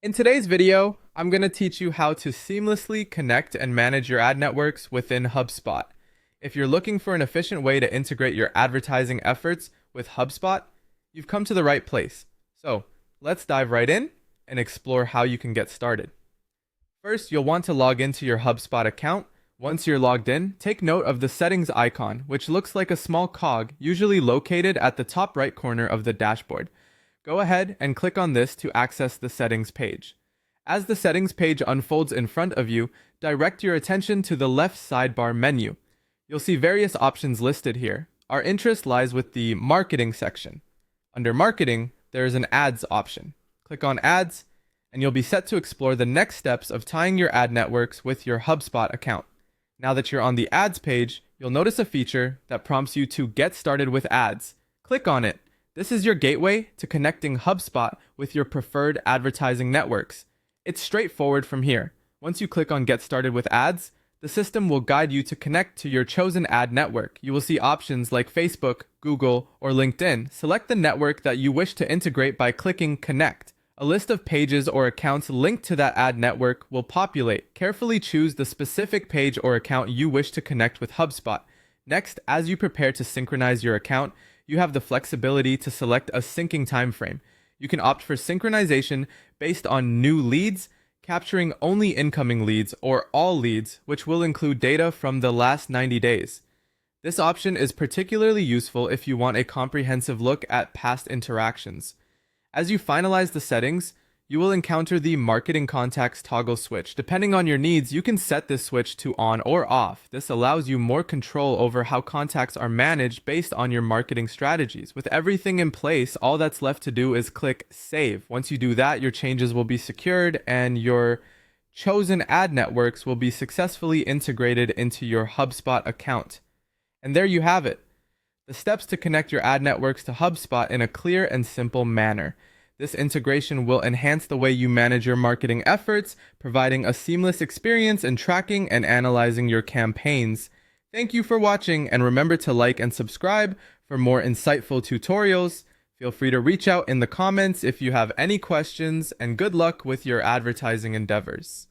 In today's video, I'm going to teach you how to seamlessly connect and manage your ad networks within HubSpot. If you're looking for an efficient way to integrate your advertising efforts with HubSpot, you've come to the right place. So let's dive right in and explore how you can get started. First, you'll want to log into your HubSpot account. Once you're logged in, take note of the settings icon, which looks like a small cog, usually located at the top right corner of the dashboard. Go ahead and click on this to access the settings page. As the settings page unfolds in front of you, direct your attention to the left sidebar menu. You'll see various options listed here. Our interest lies with the marketing section. Under marketing, there is an ads option. Click on ads, and you'll be set to explore the next steps of tying your ad networks with your HubSpot account. Now that you're on the ads page, you'll notice a feature that prompts you to get started with ads. Click on it. This is your gateway to connecting HubSpot with your preferred advertising networks. It's straightforward from here. Once you click on Get Started with Ads, the system will guide you to connect to your chosen ad network. You will see options like Facebook, Google, or LinkedIn. Select the network that you wish to integrate by clicking Connect. A list of pages or accounts linked to that ad network will populate. Carefully choose the specific page or account you wish to connect with HubSpot. Next, as you prepare to synchronize your account, you have the flexibility to select a syncing time frame. You can opt for synchronization based on new leads, capturing only incoming leads, or all leads, which will include data from the last 90 days. This option is particularly useful if you want a comprehensive look at past interactions. As you finalize the settings, you will encounter the Marketing Contacts toggle switch. Depending on your needs, you can set this switch to on or off. This allows you more control over how contacts are managed based on your marketing strategies. With everything in place, all that's left to do is click Save. Once you do that, your changes will be secured and your chosen ad networks will be successfully integrated into your HubSpot account. And there you have it. The steps to connect your ad networks to HubSpot in a clear and simple manner. This integration will enhance the way you manage your marketing efforts, providing a seamless experience in tracking and analyzing your campaigns. Thank you for watching, and remember to like and subscribe for more insightful tutorials. Feel free to reach out in the comments if you have any questions, and good luck with your advertising endeavors.